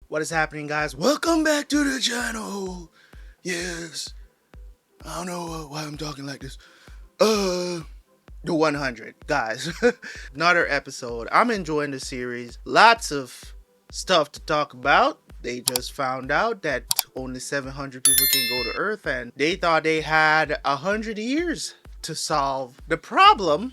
What is happening, guys? Welcome back to the channel. Yes. I don't know why I'm talking like this. The 100, guys. Another episode. I'm enjoying the series. Lots of stuff to talk about. They just found out that only 700 people can go to Earth, and they thought they had 100 years to solve. The problem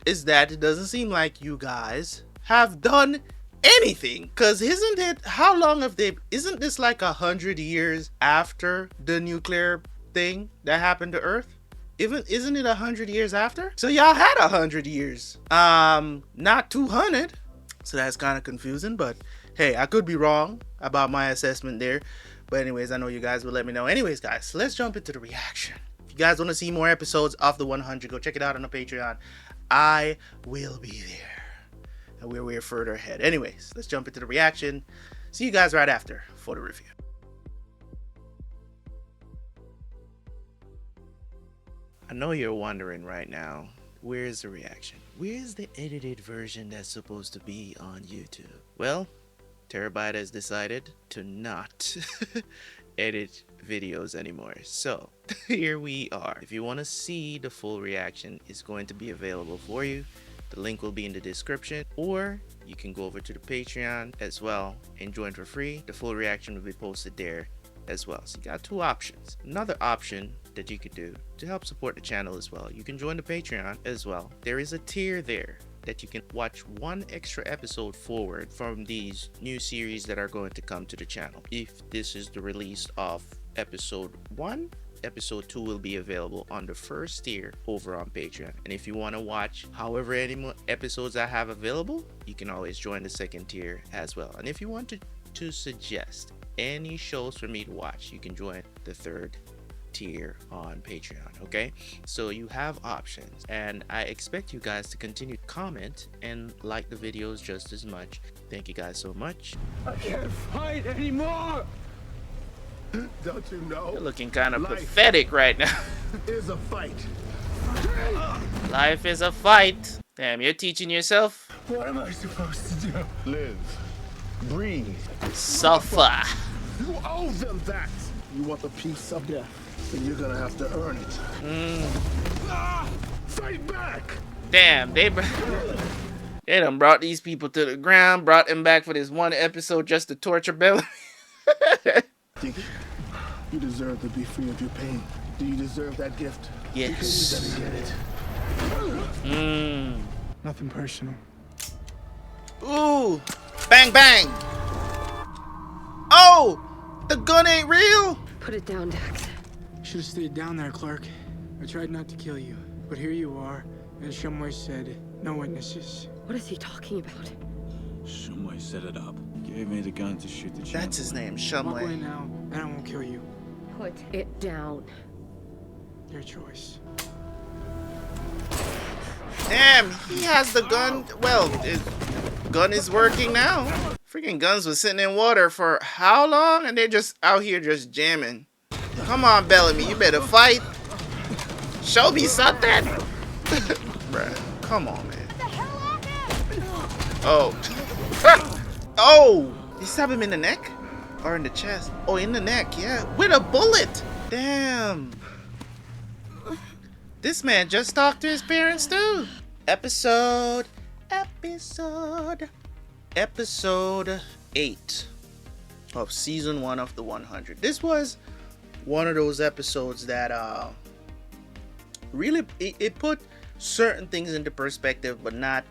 is that it doesn't seem like you guys have done anything, because isn't this like 100 years after the nuclear thing that happened to Earth? Isn't it 100 years after? So y'all had 100 years, not 200. So that's kind of confusing, but hey, I could be wrong about my assessment there. But anyways, I know you guys will let me know. Anyways, guys, let's jump into the reaction. If you guys want to see more episodes of the 100, go check it out on the Patreon. I will be there, and we're further ahead. Anyways, let's jump into the reaction. See you guys right after for the review. I know you're wondering right now, where's the reaction? Where's the edited version that's supposed to be on YouTube? Well, Terabyt has decided to not edit videos anymore. So here we are. If you want to see the full reaction, it's going to be available for you. The link will be in the description, or you can go over to the Patreon as well and join for free. The full reaction will be posted there as well. So you got two options. Another option that you could do to help support the channel as well, you can join the Patreon as well. There is a tier there that you can watch one extra episode forward from these new series that are going to come to the channel. If this is the release of episode 1, episode 2 will be available on the first tier over on Patreon. And if you want to watch however many more episodes I have available, you can always join the second tier as well. And if you want to suggest any shows for me to watch, you can join the third tier on Patreon. Okay, so you have options, and I expect you guys to continue to comment and like the videos just as much. Thank you guys so much. I can't fight anymore. Don't you know? You're looking kind of pathetic right now. Is a fight. Life is a fight. Damn, you're teaching yourself. What am I supposed to do? Live. Breathe. Suffer. You owe them that. You want the piece of death, then you're gonna have to earn it. Fight back. Damn, they done brought these people to the ground, brought them back for this one episode just to torture Bellamy. Think you deserve to be free of your pain. Do you deserve that gift? Yes. You better get it. Nothing personal. Ooh, bang bang. Oh, the gun ain't real. Put it down, Dax. Should have stayed down there, Clarke. I tried not to kill you, but here you are. As Shumway said, no witnesses. What is he talking about? Shumway set it up. Gave me the gun to shoot the That's his name, Walk away Shumway. now, and I won't kill you. Put it down. Your choice. Damn, he has the gun. Well, his gun is working now. Freaking guns was sitting in water for how long? And they're just out here just jamming. Come on, Bellamy, you better fight. Show me something. Bruh, come on, man. Oh. Oh! He stabbed him in the neck? Or in the chest? Oh, in the neck, yeah. With a bullet! Damn. This man just talked to his parents too. Episode 8 of season 1 of the 100. This was one of those episodes that really it put certain things into perspective, but not.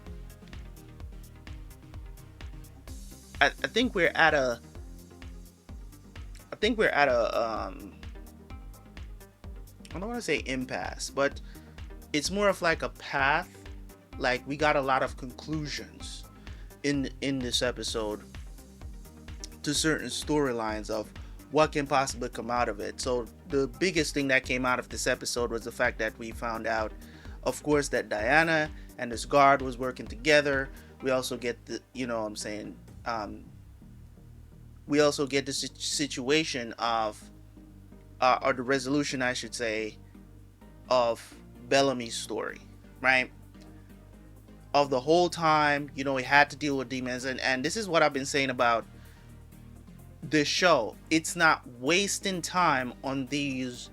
I think we're at a I don't want to say impasse, but it's more of like a path. Like, we got a lot of conclusions in this episode to certain storylines of what can possibly come out of it. So the biggest thing that came out of this episode was the fact that we found out, of course, that Diana and this guard was working together. We also get the, we also get the situation of, or the resolution, I should say, of Bellamy's story, right? Of the whole time, he had to deal with demons, and this is what I've been saying about the show. It's not wasting time on these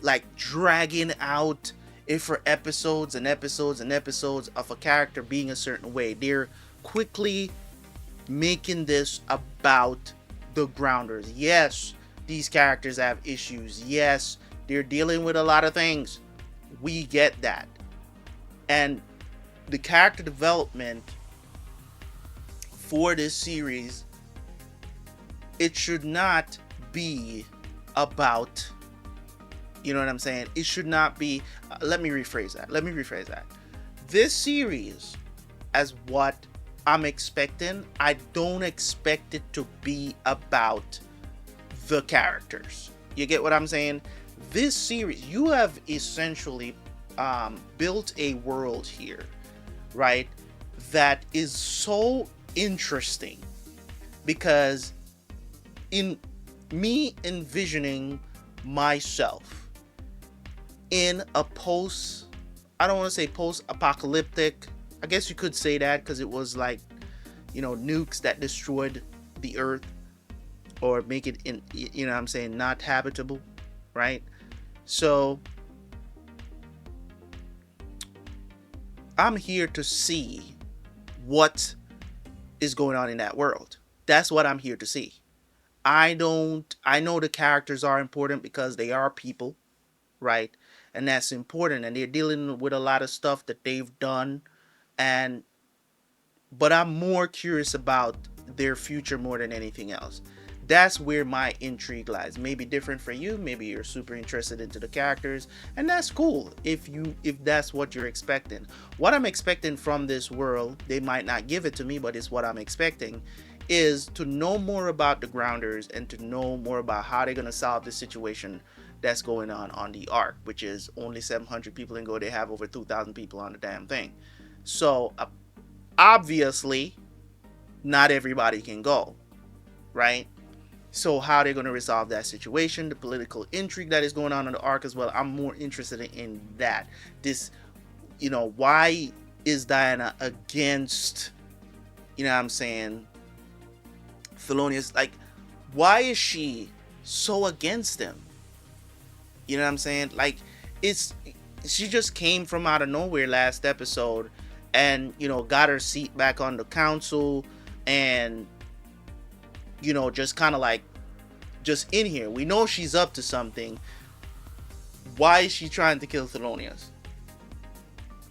like dragging out it for episodes and episodes and episodes of a character being a certain way. They're quickly making this about the Grounders. Yes, these characters have issues. Yes, they're dealing with a lot of things. We get that. And the character development for this series, it should not be about, you know what I'm saying? It should not be, let me rephrase that. This series, as what I'm expecting, I don't expect it to be about the characters. You get what I'm saying? This series, you have essentially built a world here, right? That is so interesting, because in me envisioning myself in a I don't want to say post-apocalyptic, I guess you could say that, because it was like, you know, nukes that destroyed the earth or make it, in, you know what I'm saying, not habitable, right? So I'm here to see what is going on in that world. That's what I'm here to see. I know the characters are important because they are people, right? And that's important, and they're dealing with a lot of stuff that they've done, but I'm more curious about their future more than anything else. That's where my intrigue lies. Maybe different for you. Maybe you're super interested into the characters, and that's cool if that's what you're expecting. What I'm expecting from this world, they might not give it to me, but it's what I'm expecting, is to know more about the Grounders and to know more about how they're going to solve the situation that's going on the Ark, which is only 700 people in go. They have over 2,000 people on the damn thing. So obviously not everybody can go, right? So how they're going to resolve that situation, the political intrigue that is going on in the Ark as well, I'm more interested in that. This, you know, why is Diana against, you know what I'm saying, Thelonious? Like, why is she so against him? You know what I'm saying? Like, she just came from out of nowhere last episode and, you know, got her seat back on the council and, you know, just kind of like, just in here. We know she's up to something. Why is she trying to kill Thelonious?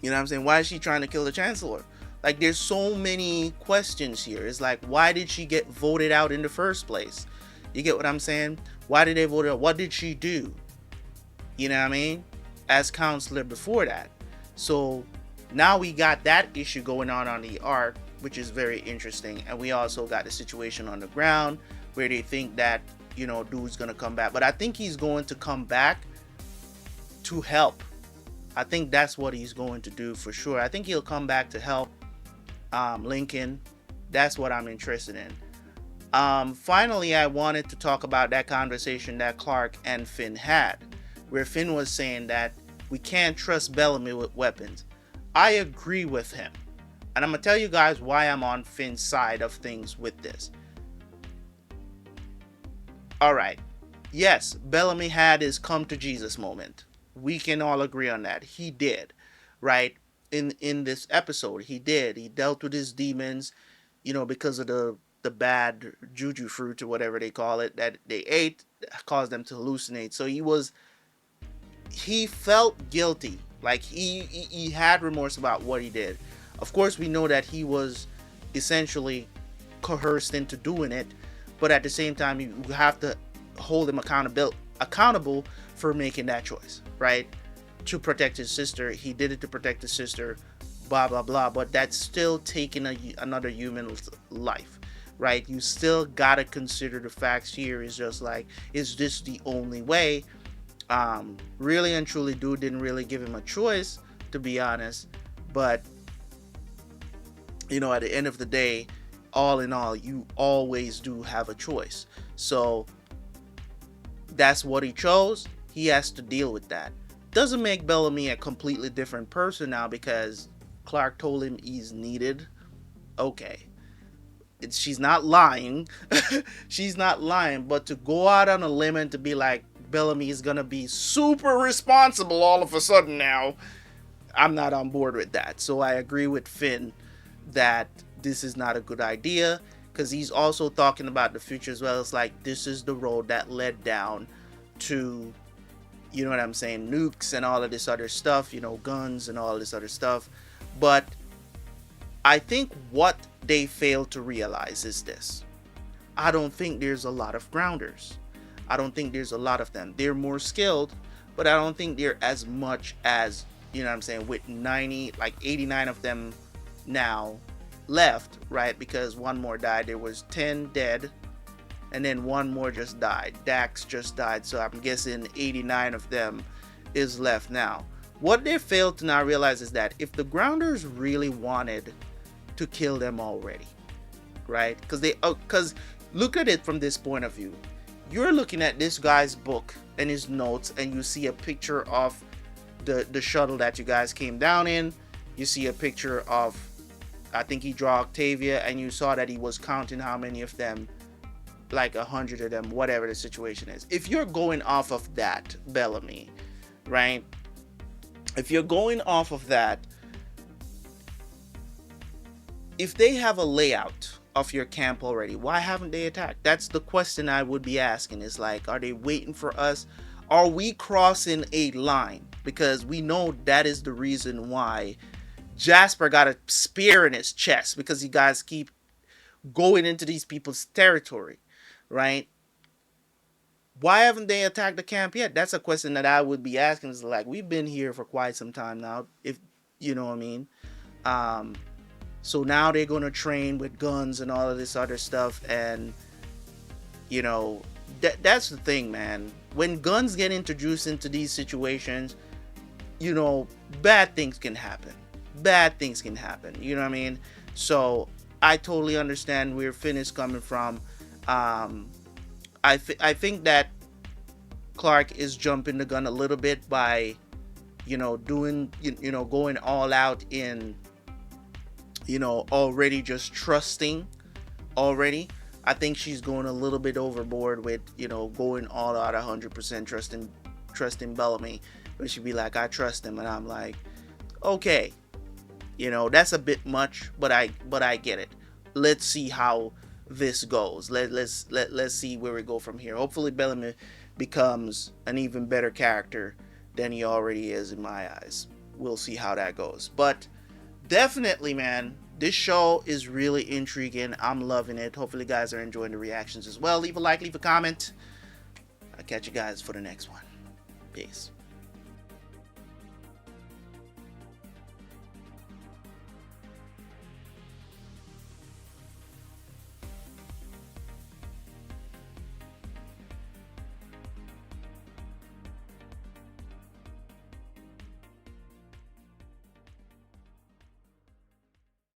You know what I'm saying? Why is she trying to kill the Chancellor? Like, there's so many questions here. It's like, why did she get voted out in the first place? You get what I'm saying? Why did they vote her out? What did she do? You know what I mean? As counselor before that. So now we got that issue going on the Ark, which is very interesting. And we also got the situation on the ground where they think that, you know, dude's gonna come back. But I think he's going to come back to help. I think that's what he's going to do for sure. I think he'll come back to help Lincoln. That's what I'm interested in. Finally, I wanted to talk about that conversation that Clarke and Finn had, where Finn was saying that we can't trust Bellamy with weapons. I agree with him. And I'm going to tell you guys why I'm on Finn's side of things with this. Alright. Yes, Bellamy had his come to Jesus moment. We can all agree on that. He did. Right? In this episode, he did. He dealt with his demons, you know, because of the bad juju fruit or whatever they call it that they ate, caused them to hallucinate. So he felt guilty. Like he had remorse about what he did. Of course, we know that he was essentially coerced into doing it, but at the same time, you have to hold him accountable for making that choice, right? To protect his sister. He did it to protect his sister, blah blah blah, but that's still taking another human's life, right? You still gotta consider the facts here. Is just like, is this the only way? Really and truly, dude didn't really give him a choice, to be honest, but you know, at the end of the day, all in all, you always do have a choice. So that's what he chose. He has to deal with that. Doesn't make Bellamy a completely different person now because Clarke told him he's needed. Okay. she's not lying. She's not lying, but to go out on a limb and to be like, Bellamy is gonna be super responsible all of a sudden now, I'm not on board with that. So I agree with Finn that this is not a good idea, because he's also talking about the future as well. It's like, this is the road that led down to, you know what I'm saying, nukes and all of this other stuff, you know, guns and all this other stuff. But I think what they failed to realize is this: I don't think there's a lot of grounders. I don't think there's a lot of them. They're more skilled, but I don't think they're as much as, you know what I'm saying, with 90, like 89 of them now left, right? Because one more died. There was 10 dead, and then one more just died. Dax just died, so I'm guessing 89 of them is left now. What they failed to now realize is that if the grounders really wanted to kill them already, right? Because look at it from this point of view. You're looking at this guy's book and his notes, and you see a picture of the shuttle that you guys came down in. You see a picture of, I think he drew Octavia, and you saw that he was counting how many of them, like 100 of them, whatever the situation is. If you're going off of that, Bellamy, right? If you're going off of that, if they have a layout of your camp already, why haven't they attacked? That's the question I would be asking. Is like, are they waiting for us? Are we crossing a line? Because we know that is the reason why Jasper got a spear in his chest, because you guys keep going into these people's territory, right? Why haven't they attacked the camp yet? That's a question that I would be asking. Is like, we've been here for quite some time now, if you know what I mean. So now they're going to train with guns and all of this other stuff. And, you know, that's the thing, man. When guns get introduced into these situations, you know, bad things can happen. Bad things can happen. You know what I mean? So I totally understand where Finn is coming from. I think that Clarke is jumping the gun a little bit by, you know, doing, you know, going all out in, you know, already just trusting already. I think she's going a little bit overboard with, you know, going all out 100% trusting Bellamy. But she'd be like, I trust him, and I'm like, okay, you know, that's a bit much, but I get it. Let's see how this goes. Let's see where we go from here. Hopefully Bellamy becomes an even better character than he already is in my eyes. We'll see how that goes. But definitely, man, this show is really intriguing. I'm loving it. Hopefully you guys are enjoying the reactions as well. Leave a like, leave a comment. I'll catch you guys for the next one. Peace.